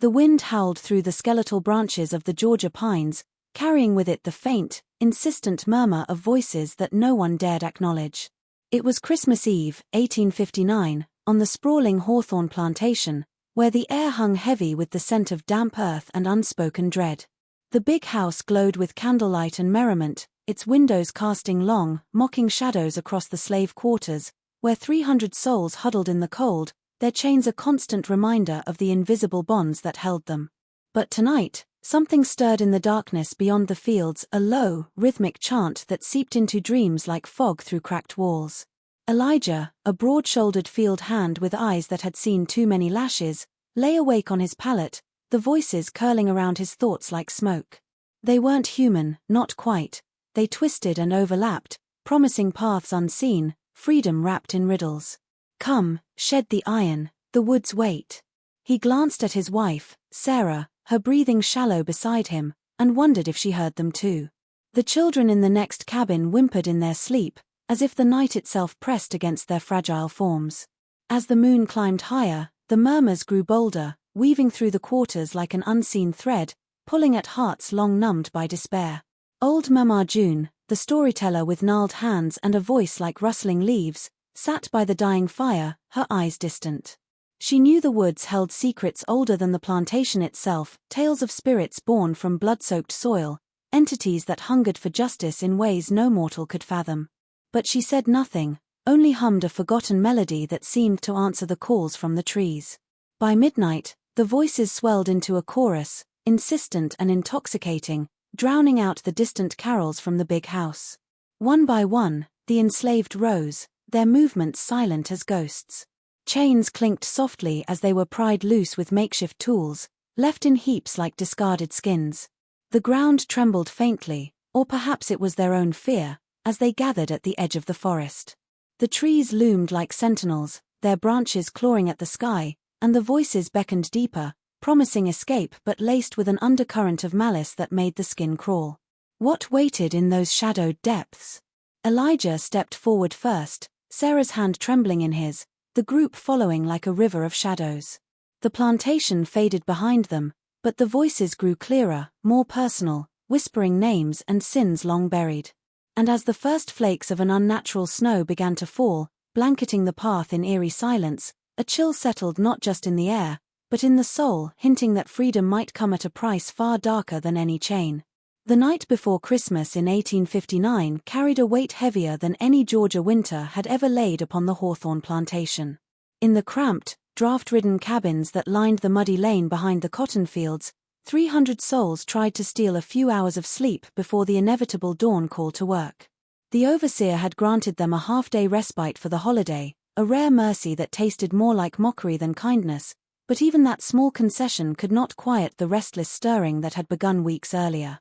The wind howled through the skeletal branches of the Georgia pines, carrying with it the faint, insistent murmur of voices that no one dared acknowledge. It was Christmas Eve, 1859, on the sprawling hawthorn plantation, where the air hung heavy with the scent of damp earth and unspoken dread. The big house glowed with candlelight and merriment, its windows casting long, mocking shadows across the slave quarters, where 300 souls huddled in the cold, their chains a constant reminder of the invisible bonds that held them. But tonight, something stirred in the darkness beyond the fields, a low, rhythmic chant that seeped into dreams like fog through cracked walls. Elijah, a broad-shouldered field hand with eyes that had seen too many lashes, lay awake on his pallet, the voices curling around his thoughts like smoke. They weren't human, not quite. They twisted and overlapped, promising paths unseen, freedom wrapped in riddles. Come, shed the iron, the woods wait. He glanced at his wife, Sarah, her breathing shallow beside him, and wondered if she heard them too. The children in the next cabin whimpered in their sleep, as if the night itself pressed against their fragile forms. As the moon climbed higher, the murmurs grew bolder, weaving through the quarters like an unseen thread, pulling at hearts long numbed by despair. Old Mama June, the storyteller with gnarled hands and a voice like rustling leaves, sat by the dying fire, her eyes distant. She knew the woods held secrets older than the plantation itself, tales of spirits born from blood-soaked soil, entities that hungered for justice in ways no mortal could fathom. But she said nothing, only hummed a forgotten melody that seemed to answer the calls from the trees. By midnight, the voices swelled into a chorus, insistent and intoxicating, drowning out the distant carols from the big house. One by one, the enslaved rose, their movements silent as ghosts. Chains clinked softly as they were pried loose with makeshift tools, left in heaps like discarded skins. The ground trembled faintly, or perhaps it was their own fear, as they gathered at the edge of the forest. The trees loomed like sentinels, their branches clawing at the sky, and the voices beckoned deeper, promising escape but laced with an undercurrent of malice that made the skin crawl. What waited in those shadowed depths? Elijah stepped forward first, Sarah's hand trembling in his, the group following like a river of shadows. The plantation faded behind them, but the voices grew clearer, more personal, whispering names and sins long buried. And as the first flakes of an unnatural snow began to fall, blanketing the path in eerie silence, a chill settled not just in the air, but in the soul, hinting that freedom might come at a price far darker than any chain. The night before Christmas in 1859 carried a weight heavier than any Georgia winter had ever laid upon the hawthorn plantation. In the cramped, draft-ridden cabins that lined the muddy lane behind the cotton fields, 300 souls tried to steal a few hours of sleep before the inevitable dawn call to work. The overseer had granted them a half-day respite for the holiday, a rare mercy that tasted more like mockery than kindness, but even that small concession could not quiet the restless stirring that had begun weeks earlier.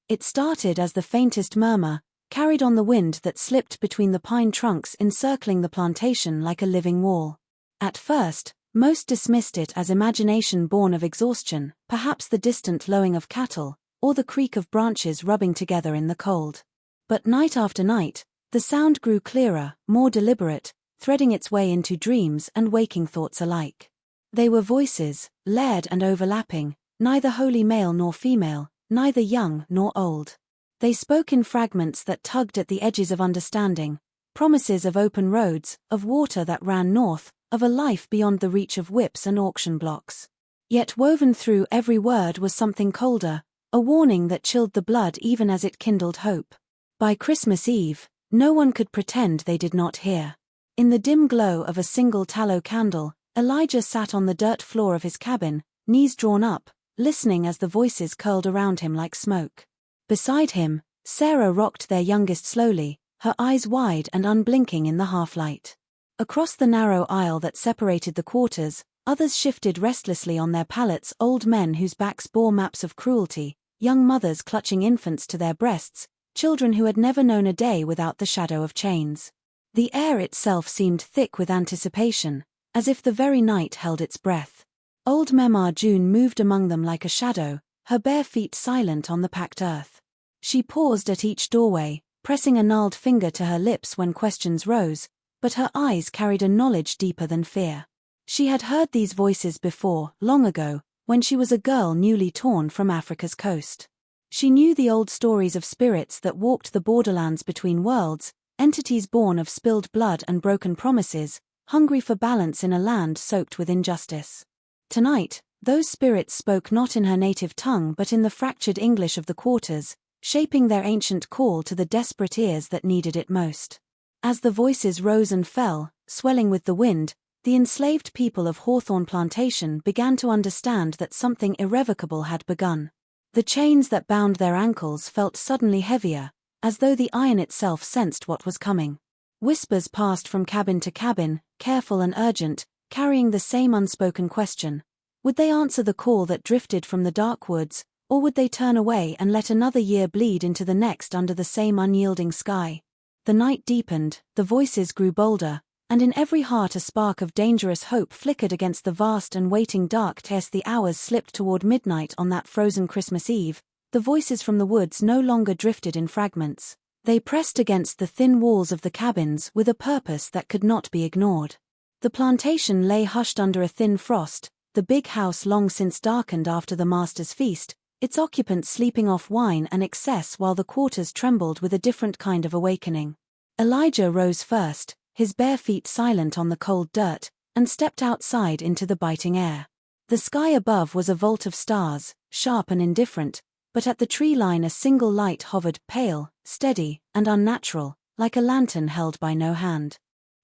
It started as the faintest murmur, carried on the wind that slipped between the pine trunks encircling the plantation like a living wall. At first, most dismissed it as imagination born of exhaustion, perhaps the distant lowing of cattle, or the creak of branches rubbing together in the cold. But night after night, the sound grew clearer, more deliberate, threading its way into dreams and waking thoughts alike. They were voices, layered and overlapping, neither wholly male nor female, neither young nor old. They spoke in fragments that tugged at the edges of understanding, promises of open roads, of water that ran north, of a life beyond the reach of whips and auction blocks. Yet woven through every word was something colder, a warning that chilled the blood even as it kindled hope. By Christmas Eve, no one could pretend they did not hear. In the dim glow of a single tallow candle, Elijah sat on the dirt floor of his cabin, knees drawn up, listening as the voices curled around him like smoke. Beside him, Sarah rocked their youngest slowly, her eyes wide and unblinking in the half-light. Across the narrow aisle that separated the quarters, others shifted restlessly on their pallets, old men whose backs bore maps of cruelty, young mothers clutching infants to their breasts, children who had never known a day without the shadow of chains. The air itself seemed thick with anticipation, as if the very night held its breath. Old Mama June moved among them like a shadow, her bare feet silent on the packed earth. She paused at each doorway, pressing a gnarled finger to her lips when questions rose, but her eyes carried a knowledge deeper than fear. She had heard these voices before, long ago, when she was a girl newly torn from Africa's coast. She knew the old stories of spirits that walked the borderlands between worlds, entities born of spilled blood and broken promises, hungry for balance in a land soaked with injustice. Tonight, those spirits spoke not in her native tongue but in the fractured English of the quarters, shaping their ancient call to the desperate ears that needed it most. As the voices rose and fell, swelling with the wind, the enslaved people of Hawthorne Plantation began to understand that something irrevocable had begun. The chains that bound their ankles felt suddenly heavier, as though the iron itself sensed what was coming. Whispers passed from cabin to cabin, careful and urgent, carrying the same unspoken question. Would they answer the call that drifted from the dark woods, or would they turn away and let another year bleed into the next under the same unyielding sky? The night deepened, the voices grew bolder, and in every heart a spark of dangerous hope flickered against the vast and waiting dark. As the hours slipped toward midnight on that frozen Christmas Eve, the voices from the woods no longer drifted in fragments. They pressed against the thin walls of the cabins with a purpose that could not be ignored. The plantation lay hushed under a thin frost, the big house long since darkened after the master's feast, its occupants sleeping off wine and excess while the quarters trembled with a different kind of awakening. Elijah rose first, his bare feet silent on the cold dirt, and stepped outside into the biting air. The sky above was a vault of stars, sharp and indifferent, but at the tree line a single light hovered, pale, steady, and unnatural, like a lantern held by no hand.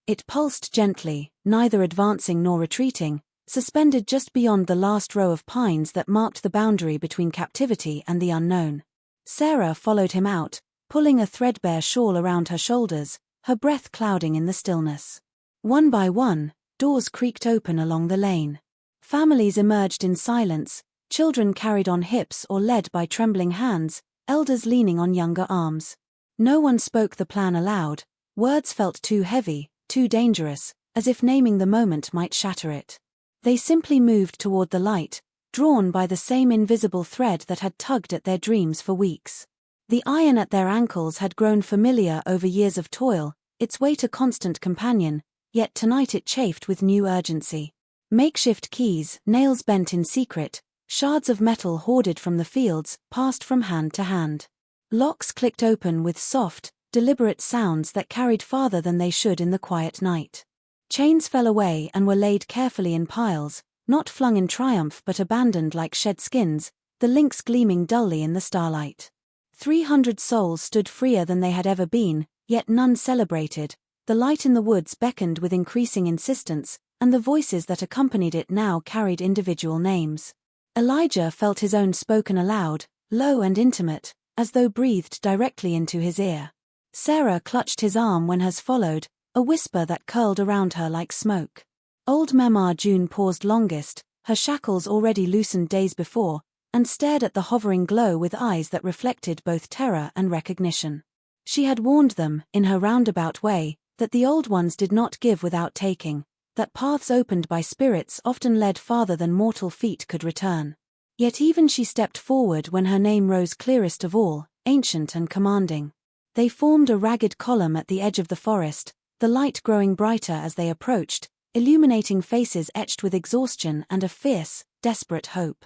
It pulsed gently, neither advancing nor retreating, suspended just beyond the last row of pines that marked the boundary between captivity and the unknown. Sarah followed him out, pulling a threadbare shawl around her shoulders, her breath clouding in the stillness. One by one, doors creaked open along the lane. Families emerged in silence, children carried on hips or led by trembling hands, elders leaning on younger arms. No one spoke the plan aloud, words felt too heavy, too dangerous, as if naming the moment might shatter it. They simply moved toward the light, drawn by the same invisible thread that had tugged at their dreams for weeks. The iron at their ankles had grown familiar over years of toil, its weight a constant companion, yet tonight it chafed with new urgency. Makeshift keys, nails bent in secret, shards of metal hoarded from the fields, passed from hand to hand. Locks clicked open with soft, deliberate sounds that carried farther than they should in the quiet night. Chains fell away and were laid carefully in piles, not flung in triumph but abandoned like shed skins, the links gleaming dully in the starlight. 300 souls stood freer than they had ever been, yet none celebrated. The light in the woods beckoned with increasing insistence, and the voices that accompanied it now carried individual names. Elijah felt his own spoken aloud, low and intimate, as though breathed directly into his ear. Sarah clutched his arm when hers followed, a whisper that curled around her like smoke. Old Mama June paused longest, her shackles already loosened days before, and stared at the hovering glow with eyes that reflected both terror and recognition. She had warned them, in her roundabout way, that the old ones did not give without taking, that paths opened by spirits often led farther than mortal feet could return. Yet even she stepped forward when her name rose clearest of all, ancient and commanding. They formed a ragged column at the edge of the forest, the light growing brighter as they approached, illuminating faces etched with exhaustion and a fierce, desperate hope.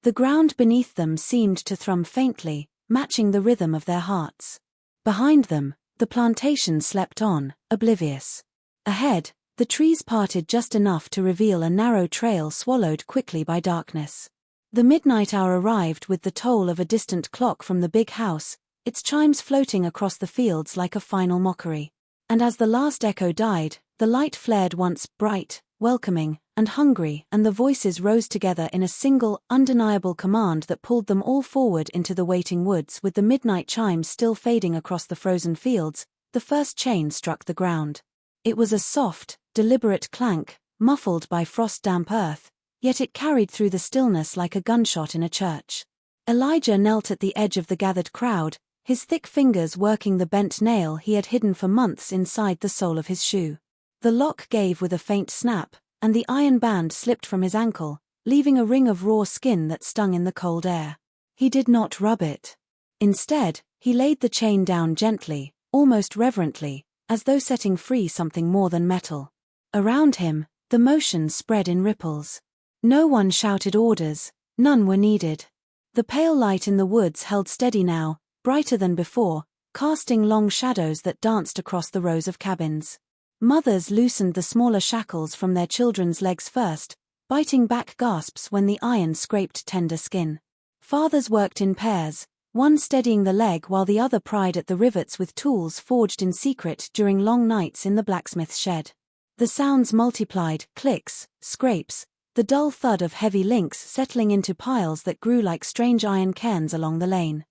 The ground beneath them seemed to thrum faintly, matching the rhythm of their hearts. Behind them, the plantation slept on, oblivious. Ahead, the trees parted just enough to reveal a narrow trail swallowed quickly by darkness. The midnight hour arrived with the toll of a distant clock from the big house, its chimes floating across the fields like a final mockery. And as the last echo died, the light flared once bright, welcoming, and hungry, and the voices rose together in a single, undeniable command that pulled them all forward into the waiting woods. With the midnight chimes still fading across the frozen fields, the first chain struck the ground. It was a soft, deliberate clank, muffled by frost-damp earth, yet it carried through the stillness like a gunshot in a church. Elijah knelt at the edge of the gathered crowd, his thick fingers working the bent nail he had hidden for months inside the sole of his shoe. The lock gave with a faint snap, and the iron band slipped from his ankle, leaving a ring of raw skin that stung in the cold air. He did not rub it. Instead, he laid the chain down gently, almost reverently, as though setting free something more than metal. Around him, the motion spread in ripples. No one shouted orders, None were needed. The pale light in the woods held steady now, brighter than before, casting long shadows that danced across the rows of cabins. Mothers loosened the smaller shackles from their children's legs first, biting back gasps when the iron scraped tender skin. Fathers worked in pairs, one steadying the leg while the other pried at the rivets with tools forged in secret during long nights in the blacksmith's shed. The sounds multiplied: clicks, scrapes, the dull thud of heavy links settling into piles that grew like strange iron cairns along the lane.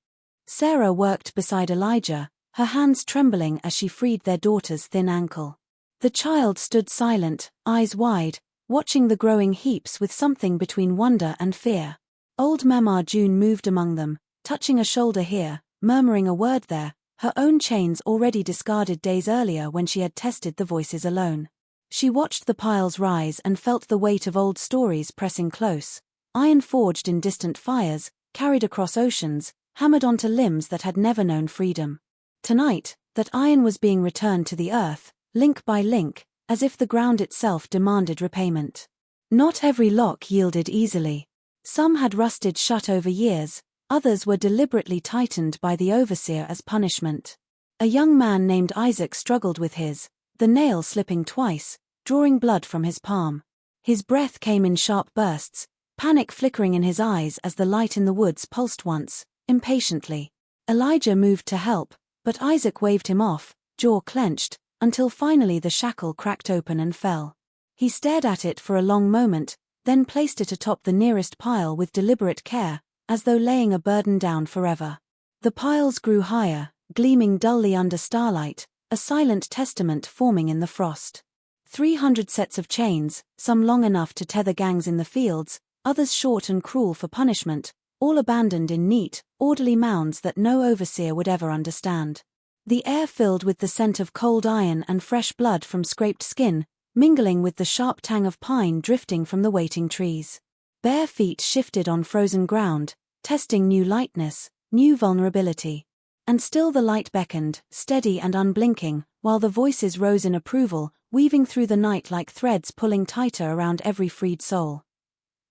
Sarah worked beside Elijah, her hands trembling as she freed their daughter's thin ankle. The child stood silent, eyes wide, watching the growing heaps with something between wonder and fear. Old Mama June moved among them, touching a shoulder here, murmuring a word there, her own chains already discarded days earlier when she had tested the voices alone. She watched the piles rise and felt the weight of old stories pressing close, iron forged in distant fires, carried across oceans, hammered onto limbs that had never known freedom. Tonight, that iron was being returned to the earth, link by link, as if the ground itself demanded repayment. Not every lock yielded easily. Some had rusted shut over years, others were deliberately tightened by the overseer as punishment. A young man named Isaac struggled with his, the nail slipping twice, drawing blood from his palm. His breath came in sharp bursts, panic flickering in his eyes as the light in the woods pulsed once, impatiently. Elijah moved to help, but Isaac waved him off, jaw clenched, until finally the shackle cracked open and fell. He stared at it for a long moment, then placed it atop the nearest pile with deliberate care, as though laying a burden down forever. The piles grew higher, gleaming dully under starlight, a silent testament forming in the frost. 300 sets of chains, some long enough to tether gangs in the fields, others short and cruel for punishment, all abandoned in neat, orderly mounds that no overseer would ever understand. The air filled with the scent of cold iron and fresh blood from scraped skin, mingling with the sharp tang of pine drifting from the waiting trees. Bare feet shifted on frozen ground, testing new lightness, new vulnerability. And still the light beckoned, steady and unblinking, while the voices rose in approval, weaving through the night like threads pulling tighter around every freed soul.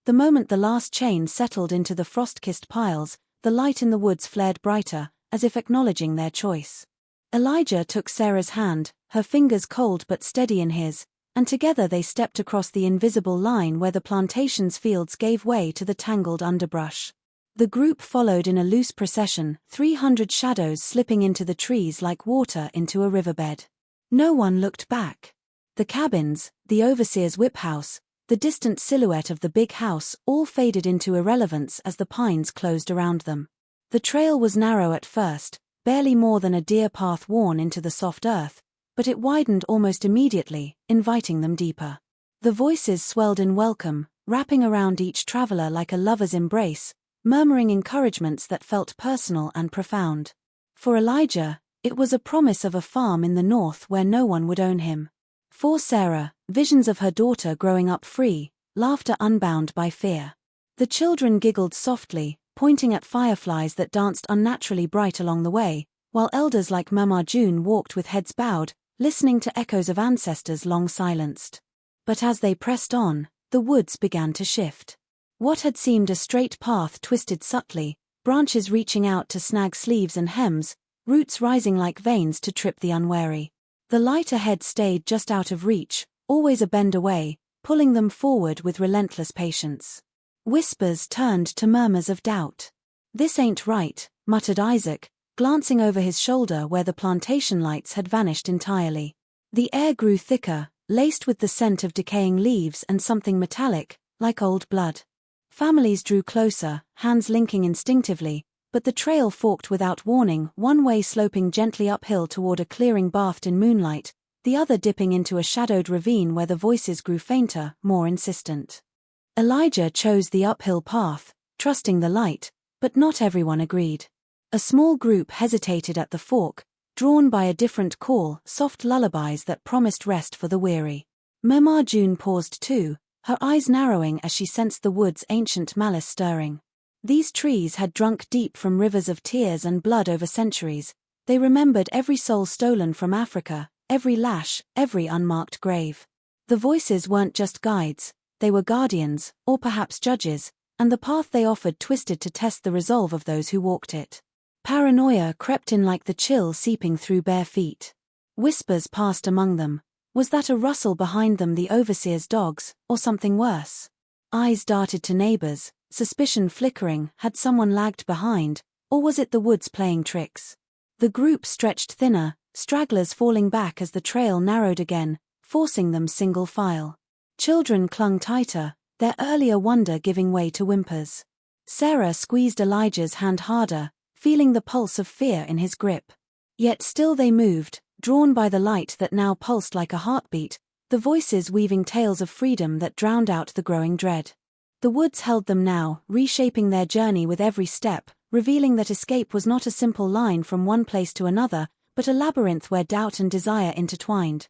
The moment the last chain settled into the frost-kissed piles, the light in the woods flared brighter, as if acknowledging their choice. Elijah took Sarah's hand, her fingers cold but steady in his, and together they stepped across the invisible line where the plantation's fields gave way to the tangled underbrush. The group followed in a loose procession, 300 shadows slipping into the trees like water into a riverbed. No one looked back. The cabins, the overseer's whip house, the distant silhouette of the big house all faded into irrelevance as the pines closed around them. The trail was narrow at first, barely more than a deer path worn into the soft earth, but it widened almost immediately, inviting them deeper. The voices swelled in welcome, wrapping around each traveler like a lover's embrace, murmuring encouragements that felt personal and profound. For Elijah, it was a promise of a farm in the north where no one would own him. For Sarah, visions of her daughter growing up free, laughter unbound by fear. The children giggled softly, pointing at fireflies that danced unnaturally bright along the way, while elders like Mama June walked with heads bowed, listening to echoes of ancestors long silenced. But as they pressed on, the woods began to shift. What had seemed a straight path twisted subtly, branches reaching out to snag sleeves and hems, roots rising like veins to trip the unwary. The light ahead stayed just out of reach, always a bend away, pulling them forward with relentless patience. Whispers turned to murmurs of doubt. "This ain't right," muttered Isaac, glancing over his shoulder where the plantation lights had vanished entirely. The air grew thicker, laced with the scent of decaying leaves and something metallic, like old blood. Families drew closer, hands linking instinctively, but the trail forked without warning, one way sloping gently uphill toward a clearing bathed in moonlight, the other dipping into a shadowed ravine where the voices grew fainter, more insistent. Elijah chose the uphill path, trusting the light, but not everyone agreed. A small group hesitated at the fork, drawn by a different call, soft lullabies that promised rest for the weary. Mama June paused too, her eyes narrowing as she sensed the wood's ancient malice stirring. These trees had drunk deep from rivers of tears and blood over centuries. They remembered every soul stolen from Africa, every lash, every unmarked grave. The voices weren't just guides, they were guardians, or perhaps judges, and the path they offered twisted to test the resolve of those who walked it. Paranoia crept in like the chill seeping through bare feet. Whispers passed among them. Was that a rustle behind them, the overseer's dogs, or something worse? Eyes darted to neighbors, suspicion flickering. Had someone lagged behind, or was it the woods playing tricks? The group stretched thinner, stragglers falling back as the trail narrowed again, forcing them single file. Children clung tighter, their earlier wonder giving way to whimpers. Sarah squeezed Elijah's hand harder, feeling the pulse of fear in his grip. Yet still they moved, drawn by the light that now pulsed like a heartbeat, the voices weaving tales of freedom that drowned out the growing dread. The woods held them now, reshaping their journey with every step, revealing that escape was not a simple line from one place to another, but a labyrinth where doubt and desire intertwined.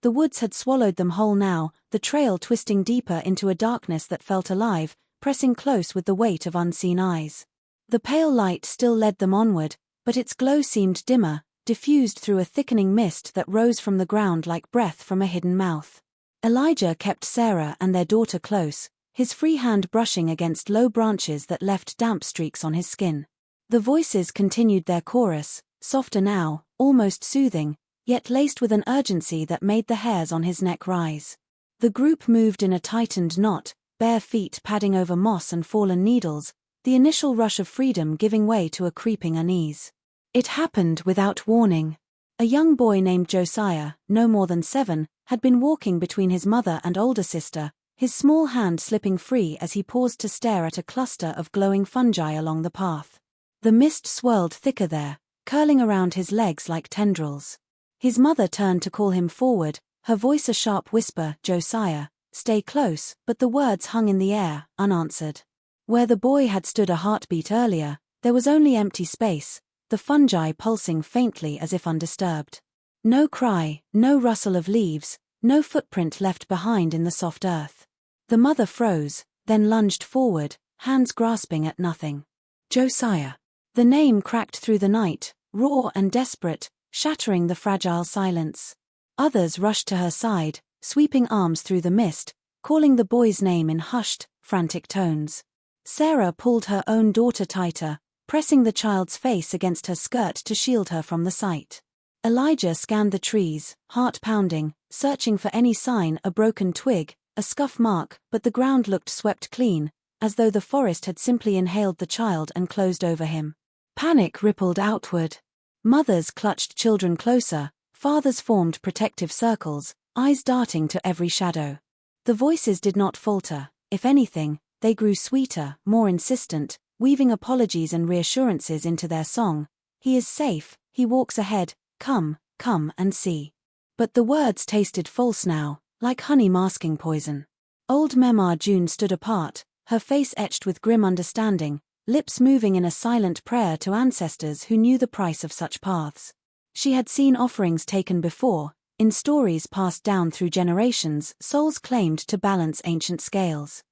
The woods had swallowed them whole now, the trail twisting deeper into a darkness that felt alive, pressing close with the weight of unseen eyes. The pale light still led them onward, but its glow seemed dimmer, diffused through a thickening mist that rose from the ground like breath from a hidden mouth. Elijah kept Sarah and their daughter close, his free hand brushing against low branches that left damp streaks on his skin. The voices continued their chorus, softer now, almost soothing, yet laced with an urgency that made the hairs on his neck rise. The group moved in a tightened knot, bare feet padding over moss and fallen needles, the initial rush of freedom giving way to a creeping unease. It happened without warning. A young boy named Josiah, no more than 7, had been walking between his mother and older sister, his small hand slipping free as he paused to stare at a cluster of glowing fungi along the path. The mist swirled thicker there, curling around his legs like tendrils. His mother turned to call him forward, her voice a sharp whisper, "Josiah, stay close," but the words hung in the air, unanswered. Where the boy had stood a heartbeat earlier, there was only empty space, the fungi pulsing faintly as if undisturbed. No cry, no rustle of leaves, no footprint left behind in the soft earth. The mother froze, then lunged forward, hands grasping at nothing. Josiah. The name cracked through the night, raw and desperate, shattering the fragile silence. Others rushed to her side, sweeping arms through the mist, calling the boy's name in hushed, frantic tones. Sarah pulled her own daughter tighter, pressing the child's face against her skirt to shield her from the sight. Elijah scanned the trees, heart pounding, searching for any sign, a broken twig, a scuff mark, but the ground looked swept clean, as though the forest had simply inhaled the child and closed over him. Panic rippled outward. Mothers clutched children closer, fathers formed protective circles, eyes darting to every shadow. The voices did not falter, if anything, they grew sweeter, more insistent, weaving apologies and reassurances into their song. "He is safe, he walks ahead, come, come and see." But the words tasted false now, like honey masking poison. Old Mema June stood apart, her face etched with grim understanding, lips moving in a silent prayer to ancestors who knew the price of such paths. She had seen offerings taken before, in stories passed down through generations, souls claimed to balance ancient scales.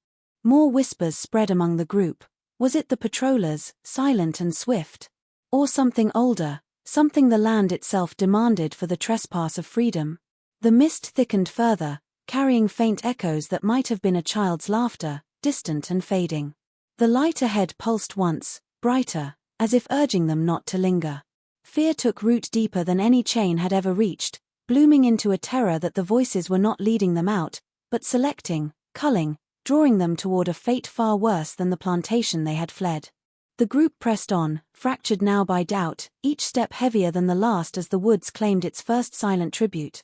More whispers spread among the group. Was it the patrollers, silent and swift? Or something older, something the land itself demanded for the trespass of freedom? The mist thickened further, carrying faint echoes that might have been a child's laughter, distant and fading. The light ahead pulsed once, brighter, as if urging them not to linger. Fear took root deeper than any chain had ever reached, blooming into a terror that the voices were not leading them out, but selecting, culling, drawing them toward a fate far worse than the plantation they had fled. The group pressed on, fractured now by doubt, each step heavier than the last as the woods claimed its first silent tribute.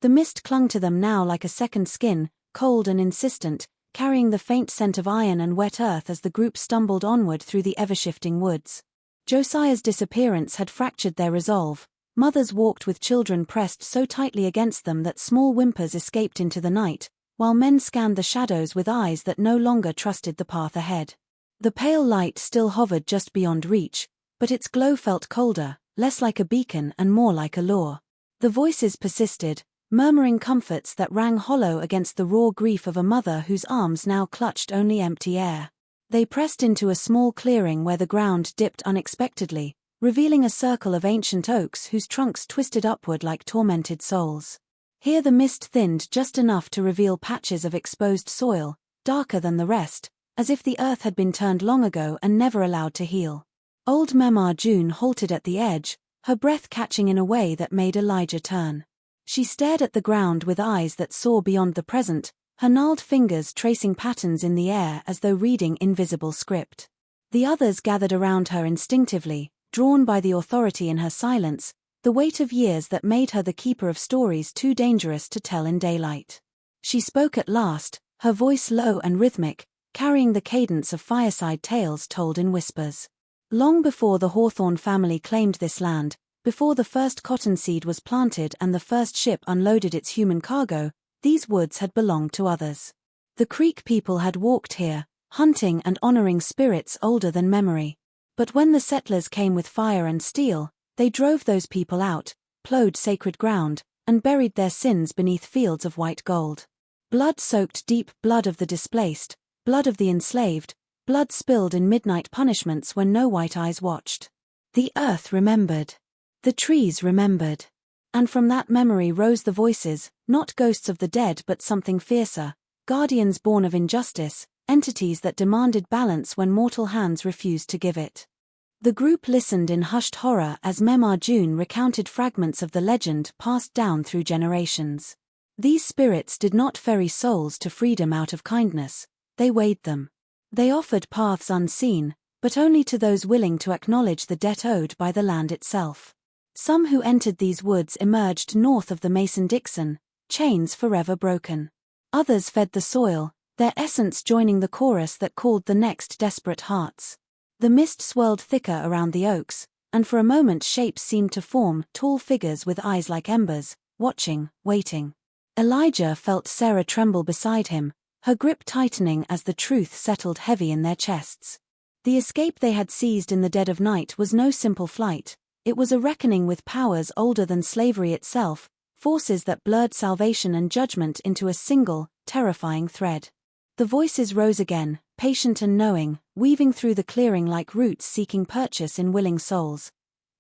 The mist clung to them now like a second skin, cold and insistent, carrying the faint scent of iron and wet earth as the group stumbled onward through the ever-shifting woods. Josiah's disappearance had fractured their resolve. Mothers walked with children pressed so tightly against them that small whimpers escaped into the night, while men scanned the shadows with eyes that no longer trusted the path ahead. The pale light still hovered just beyond reach, but its glow felt colder, less like a beacon and more like a lure. The voices persisted, murmuring comforts that rang hollow against the raw grief of a mother whose arms now clutched only empty air. They pressed into a small clearing where the ground dipped unexpectedly, revealing a circle of ancient oaks whose trunks twisted upward like tormented souls. Here the mist thinned just enough to reveal patches of exposed soil, darker than the rest, as if the earth had been turned long ago and never allowed to heal. Old Mema June halted at the edge, her breath catching in a way that made Elijah turn. She stared at the ground with eyes that saw beyond the present, her gnarled fingers tracing patterns in the air as though reading invisible script. The others gathered around her instinctively, drawn by the authority in her silence, the weight of years that made her the keeper of stories too dangerous to tell in daylight. She spoke at last, her voice low and rhythmic, carrying the cadence of fireside tales told in whispers. Long before the Hawthorne family claimed this land, before the first cottonseed was planted and the first ship unloaded its human cargo, these woods had belonged to others. The Creek people had walked here, hunting and honoring spirits older than memory. But when the settlers came with fire and steel, they drove those people out, plowed sacred ground, and buried their sins beneath fields of white gold. Blood-soaked deep blood of the displaced, blood of the enslaved, blood spilled in midnight punishments when no white eyes watched. The earth remembered. The trees remembered. And from that memory rose the voices, not ghosts of the dead but something fiercer, guardians born of injustice, entities that demanded balance when mortal hands refused to give it. The group listened in hushed horror as Mema June recounted fragments of the legend passed down through generations. These spirits did not ferry souls to freedom out of kindness, they weighed them. They offered paths unseen, but only to those willing to acknowledge the debt owed by the land itself. Some who entered these woods emerged north of the Mason-Dixon, chains forever broken. Others fed the soil, their essence joining the chorus that called the next desperate hearts. The mist swirled thicker around the oaks, and for a moment shapes seemed to form, tall figures with eyes like embers, watching, waiting. Elijah felt Sarah tremble beside him, her grip tightening as the truth settled heavy in their chests. The escape they had seized in the dead of night was no simple flight, it was a reckoning with powers older than slavery itself, forces that blurred salvation and judgment into a single, terrifying thread. The voices rose again, patient and knowing, weaving through the clearing like roots seeking purchase in willing souls.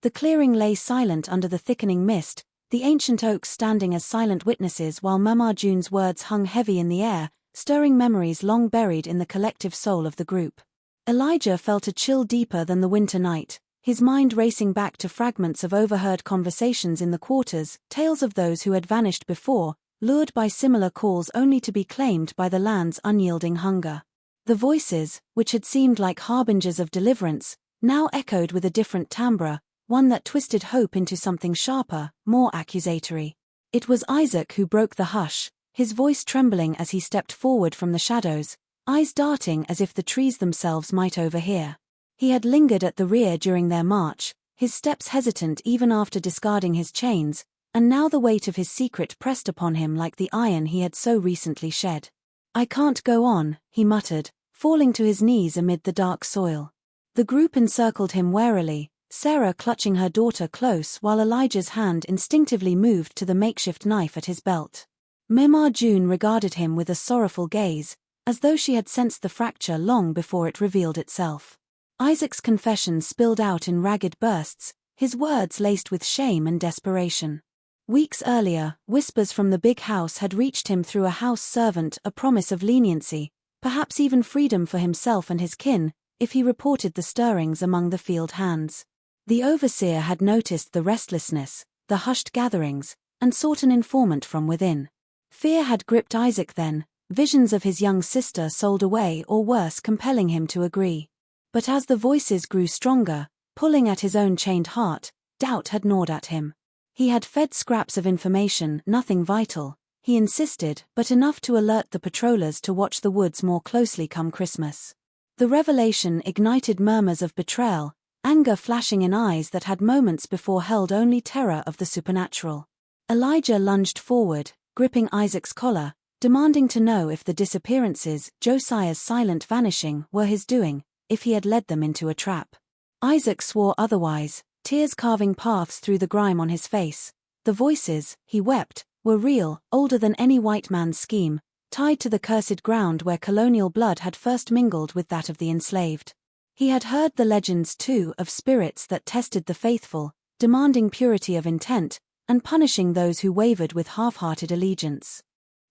The clearing lay silent under the thickening mist, the ancient oaks standing as silent witnesses while Mema June's words hung heavy in the air, stirring memories long buried in the collective soul of the group. Elijah felt a chill deeper than the winter night, his mind racing back to fragments of overheard conversations in the quarters, tales of those who had vanished before, lured by similar calls only to be claimed by the land's unyielding hunger. The voices, which had seemed like harbingers of deliverance, now echoed with a different timbre, one that twisted hope into something sharper, more accusatory. It was Isaac who broke the hush, his voice trembling as he stepped forward from the shadows, eyes darting as if the trees themselves might overhear. He had lingered at the rear during their march, his steps hesitant even after discarding his chains, and now the weight of his secret pressed upon him like the iron he had so recently shed. "I can't go on," he muttered, falling to his knees amid the dark soil. The group encircled him warily, Sarah clutching her daughter close while Elijah's hand instinctively moved to the makeshift knife at his belt. Mema June regarded him with a sorrowful gaze, as though she had sensed the fracture long before it revealed itself. Isaac's confession spilled out in ragged bursts, his words laced with shame and desperation. Weeks earlier, whispers from the big house had reached him through a house servant, a promise of leniency, perhaps even freedom for himself and his kin, if he reported the stirrings among the field hands. The overseer had noticed the restlessness, the hushed gatherings, and sought an informant from within. Fear had gripped Isaac then, visions of his young sister sold away or worse compelling him to agree. But as the voices grew stronger, pulling at his own chained heart, doubt had gnawed at him. He had fed scraps of information, nothing vital, he insisted, but enough to alert the patrollers to watch the woods more closely come Christmas. The revelation ignited murmurs of betrayal, anger flashing in eyes that had moments before held only terror of the supernatural. Elijah lunged forward, gripping Isaac's collar, demanding to know if the disappearances, Josiah's silent vanishing, were his doing, if he had led them into a trap. Isaac swore otherwise, tears carving paths through the grime on his face. The voices, he wept, were real, older than any white man's scheme, tied to the cursed ground where colonial blood had first mingled with that of the enslaved. He had heard the legends too of spirits that tested the faithful, demanding purity of intent, and punishing those who wavered with half-hearted allegiance.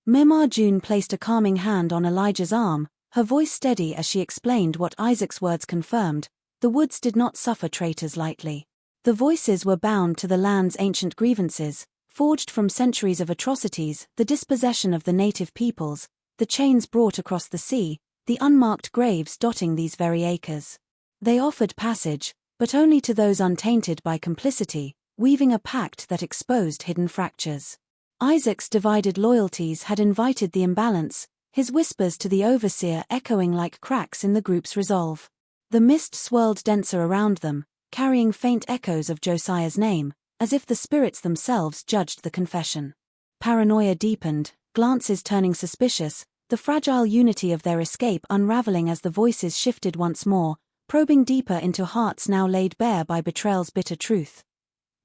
Mema June placed a calming hand on Elijah's arm, her voice steady as she explained what Isaac's words confirmed: the woods did not suffer traitors lightly. The voices were bound to the land's ancient grievances, forged from centuries of atrocities, the dispossession of the native peoples, the chains brought across the sea, the unmarked graves dotting these very acres. They offered passage, but only to those untainted by complicity, weaving a pact that exposed hidden fractures. Isaac's divided loyalties had invited the imbalance, his whispers to the overseer echoing like cracks in the group's resolve. The mist swirled denser around them, carrying faint echoes of Josiah's name, as if the spirits themselves judged the confession. Paranoia deepened, glances turning suspicious, the fragile unity of their escape unraveling as the voices shifted once more, probing deeper into hearts now laid bare by betrayal's bitter truth.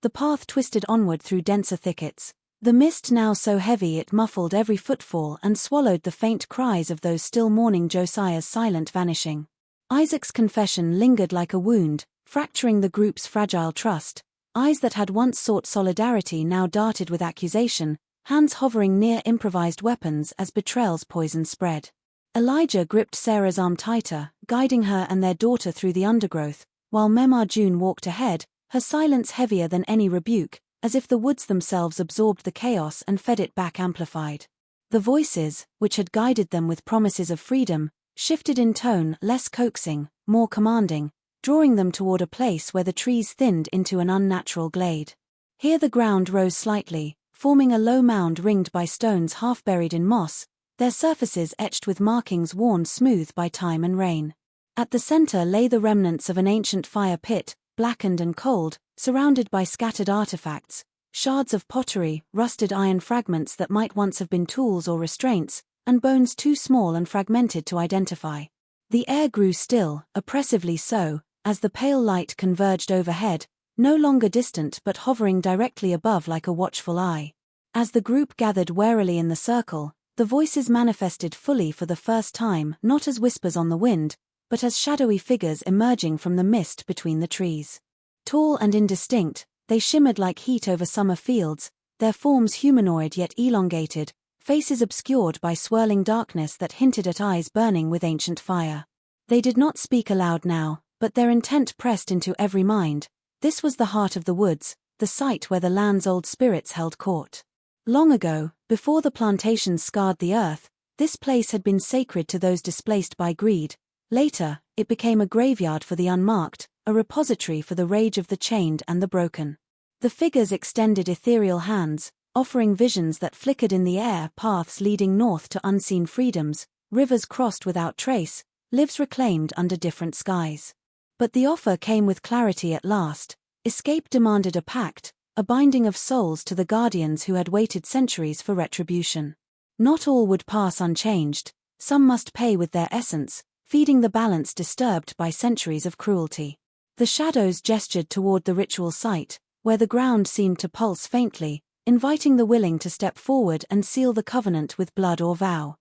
The path twisted onward through denser thickets, the mist now so heavy it muffled every footfall and swallowed the faint cries of those still mourning Josiah's silent vanishing. Isaac's confession lingered like a wound, fracturing the group's fragile trust. Eyes that had once sought solidarity now darted with accusation, hands hovering near improvised weapons as betrayal's poison spread. Elijah gripped Sarah's arm tighter, guiding her and their daughter through the undergrowth, while Memar June walked ahead, her silence heavier than any rebuke, as if the woods themselves absorbed the chaos and fed it back amplified. The voices, which had guided them with promises of freedom, shifted in tone, less coaxing, more commanding, drawing them toward a place where the trees thinned into an unnatural glade. Here the ground rose slightly, forming a low mound ringed by stones half buried in moss, their surfaces etched with markings worn smooth by time and rain. At the center lay the remnants of an ancient fire pit, blackened and cold, surrounded by scattered artifacts, shards of pottery, rusted iron fragments that might once have been tools or restraints, and bones too small and fragmented to identify. The air grew still, oppressively so, as the pale light converged overhead, no longer distant but hovering directly above like a watchful eye. As the group gathered warily in the circle, the voices manifested fully for the first time, not as whispers on the wind, but as shadowy figures emerging from the mist between the trees. Tall and indistinct, they shimmered like heat over summer fields, their forms humanoid yet elongated, faces obscured by swirling darkness that hinted at eyes burning with ancient fire. They did not speak aloud now, but their intent pressed into every mind. This was the heart of the woods, the site where the land's old spirits held court. Long ago, before the plantations scarred the earth, this place had been sacred to those displaced by greed. Later, it became a graveyard for the unmarked, a repository for the rage of the chained and the broken. The figures extended ethereal hands, offering visions that flickered in the air, paths leading north to unseen freedoms, rivers crossed without trace, lives reclaimed under different skies. But the offer came with clarity at last. Escape demanded a pact, a binding of souls to the guardians who had waited centuries for retribution. Not all would pass unchanged, some must pay with their essence, feeding the balance disturbed by centuries of cruelty. The shadows gestured toward the ritual site, where the ground seemed to pulse faintly, inviting the willing to step forward and seal the covenant with blood or vow.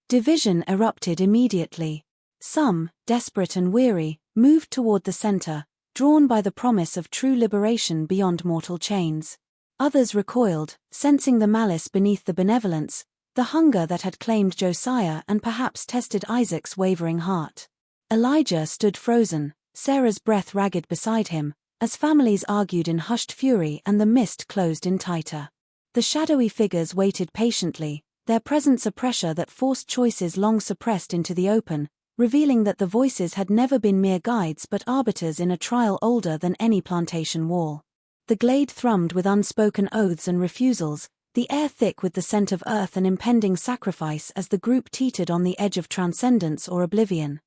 Division erupted immediately. Some, desperate and weary, moved toward the center, drawn by the promise of true liberation beyond mortal chains. Others recoiled, sensing the malice beneath the benevolence, the hunger that had claimed Josiah and perhaps tested Isaac's wavering heart. Elijah stood frozen, Sarah's breath ragged beside him, as families argued in hushed fury and the mist closed in tighter. The shadowy figures waited patiently, their presence a pressure that forced choices long suppressed into the open, revealing that the voices had never been mere guides but arbiters in a trial older than any plantation wall. The glade thrummed with unspoken oaths and refusals, the air thick with the scent of earth and impending sacrifice as the group teetered on the edge of transcendence or oblivion.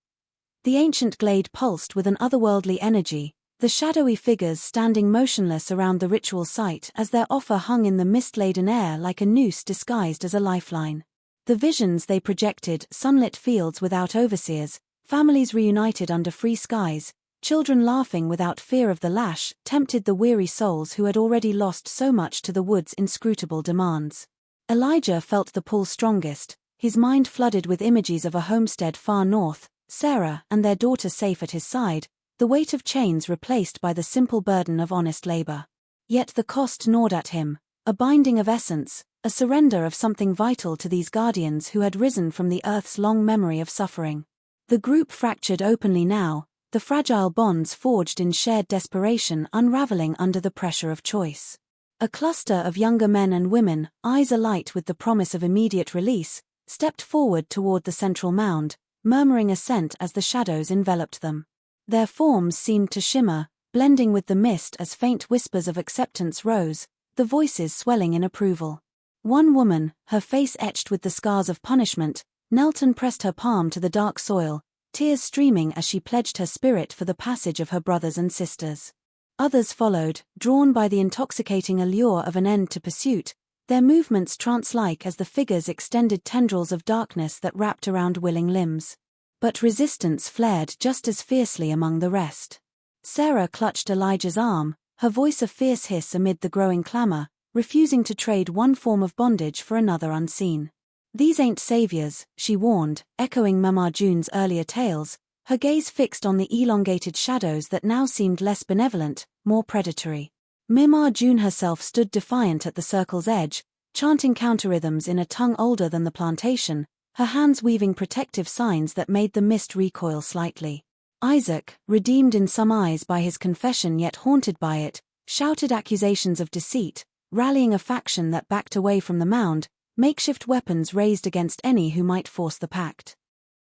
The ancient glade pulsed with an otherworldly energy, the shadowy figures standing motionless around the ritual site as their offer hung in the mist-laden air like a noose disguised as a lifeline. The visions they projected, sunlit fields without overseers, families reunited under free skies, children laughing without fear of the lash, tempted the weary souls who had already lost so much to the wood's inscrutable demands. Elijah felt the pull strongest, his mind flooded with images of a homestead far north, Sarah and their daughter safe at his side, the weight of chains replaced by the simple burden of honest labor. Yet the cost gnawed at him, a binding of essence, a surrender of something vital to these guardians who had risen from the earth's long memory of suffering. The group fractured openly now, the fragile bonds forged in shared desperation unraveling under the pressure of choice. A cluster of younger men and women, eyes alight with the promise of immediate release, stepped forward toward the central mound, murmuring assent as the shadows enveloped them. Their forms seemed to shimmer, blending with the mist as faint whispers of acceptance rose, the voices swelling in approval. One woman, her face etched with the scars of punishment, knelt and pressed her palm to the dark soil, tears streaming as she pledged her spirit for the passage of her brothers and sisters. Others followed, drawn by the intoxicating allure of an end to pursuit, their movements trance-like as the figures extended tendrils of darkness that wrapped around willing limbs. But resistance flared just as fiercely among the rest. Sarah clutched Elijah's arm, her voice a fierce hiss amid the growing clamor, refusing to trade one form of bondage for another unseen. "These ain't saviors," she warned, echoing Mama June's earlier tales, her gaze fixed on the elongated shadows that now seemed less benevolent, more predatory. Mama June herself stood defiant at the circle's edge, chanting counterrhythms in a tongue older than the plantation, her hands weaving protective signs that made the mist recoil slightly. Isaac, redeemed in some eyes by his confession yet haunted by it, shouted accusations of deceit, rallying a faction that backed away from the mound, makeshift weapons raised against any who might force the pact.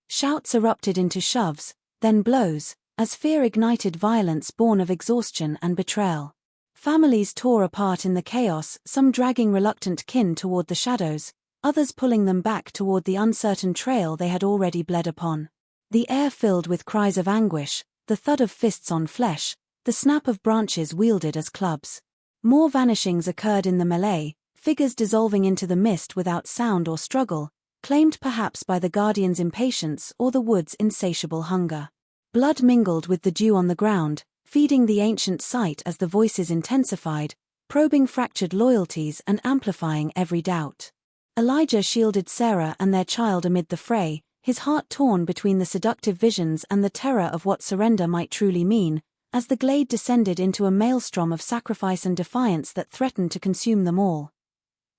Shouts erupted into shoves, then blows, as fear ignited violence born of exhaustion and betrayal. Families tore apart in the chaos, some dragging reluctant kin toward the shadows, others pulling them back toward the uncertain trail they had already bled upon. The air filled with cries of anguish, the thud of fists on flesh, the snap of branches wielded as clubs. More vanishings occurred in the melee, figures dissolving into the mist without sound or struggle, claimed perhaps by the guardian's impatience or the wood's insatiable hunger. Blood mingled with the dew on the ground, feeding the ancient sight as the voices intensified, probing fractured loyalties and amplifying every doubt. Elijah shielded Sarah and their child amid the fray, his heart torn between the seductive visions and the terror of what surrender might truly mean, as the glade descended into a maelstrom of sacrifice and defiance that threatened to consume them all.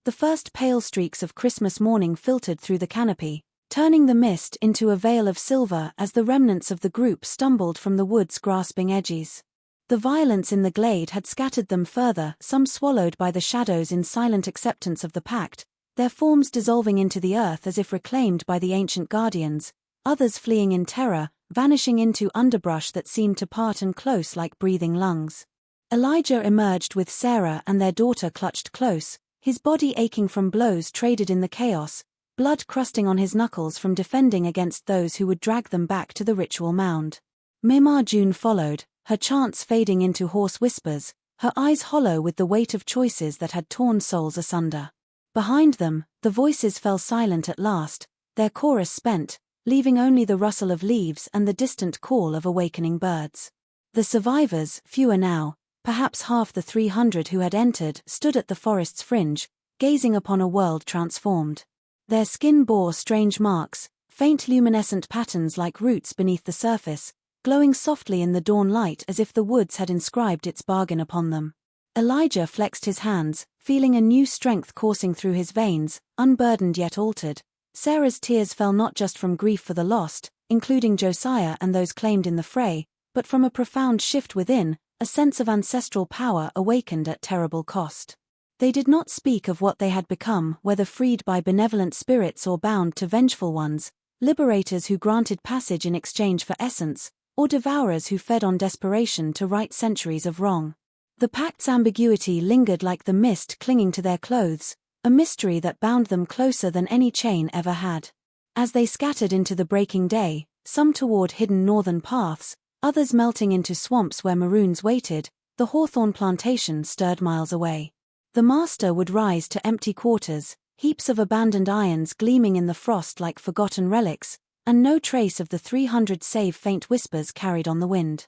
The first pale streaks of Christmas morning filtered through the canopy, turning the mist into a veil of silver as the remnants of the group stumbled from the wood's grasping edges. The violence in the glade had scattered them further, some swallowed by the shadows in silent acceptance of the pact, their forms dissolving into the earth as if reclaimed by the ancient guardians, others fleeing in terror, vanishing into underbrush that seemed to part and close like breathing lungs. Elijah emerged with Sarah and their daughter clutched close, his body aching from blows traded in the chaos, blood crusting on his knuckles from defending against those who would drag them back to the ritual mound. Mima June followed, her chants fading into hoarse whispers, her eyes hollow with the weight of choices that had torn souls asunder. Behind them, the voices fell silent at last, their chorus spent, leaving only the rustle of leaves and the distant call of awakening birds. The survivors, fewer now, perhaps half the 300 who had entered, stood at the forest's fringe, gazing upon a world transformed. Their skin bore strange marks, faint luminescent patterns like roots beneath the surface, glowing softly in the dawn light as if the woods had inscribed its bargain upon them. Elijah flexed his hands, feeling a new strength coursing through his veins, unburdened yet altered. Sarah's tears fell not just from grief for the lost, including Josiah and those claimed in the fray, but from a profound shift within, a sense of ancestral power awakened at terrible cost. They did not speak of what they had become, whether freed by benevolent spirits or bound to vengeful ones, liberators who granted passage in exchange for essence, or devourers who fed on desperation to right centuries of wrong. The pact's ambiguity lingered like the mist clinging to their clothes, a mystery that bound them closer than any chain ever had. As they scattered into the breaking day, some toward hidden northern paths, others melting into swamps where maroons waited, the hawthorn plantation stirred miles away. The master would rise to empty quarters, heaps of abandoned irons gleaming in the frost like forgotten relics, and no trace of the 300 save faint whispers carried on the wind.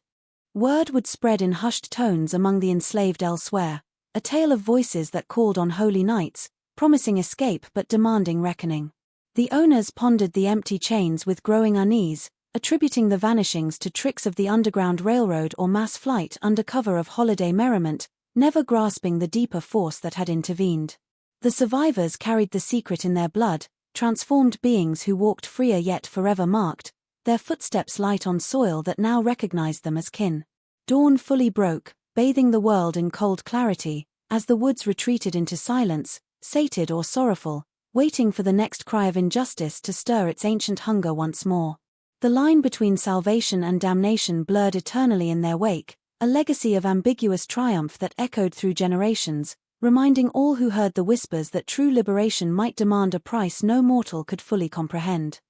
Word would spread in hushed tones among the enslaved elsewhere, a tale of voices that called on holy nights, promising escape but demanding reckoning. The owners pondered the empty chains with growing unease, attributing the vanishings to tricks of the Underground Railroad or mass flight under cover of holiday merriment, never grasping the deeper force that had intervened. The survivors carried the secret in their blood, transformed beings who walked freer yet forever marked, their footsteps light on soil that now recognized them as kin. Dawn fully broke, bathing the world in cold clarity, as the woods retreated into silence, sated or sorrowful, waiting for the next cry of injustice to stir its ancient hunger once more. The line between salvation and damnation blurred eternally in their wake, a legacy of ambiguous triumph that echoed through generations, reminding all who heard the whispers that true liberation might demand a price no mortal could fully comprehend.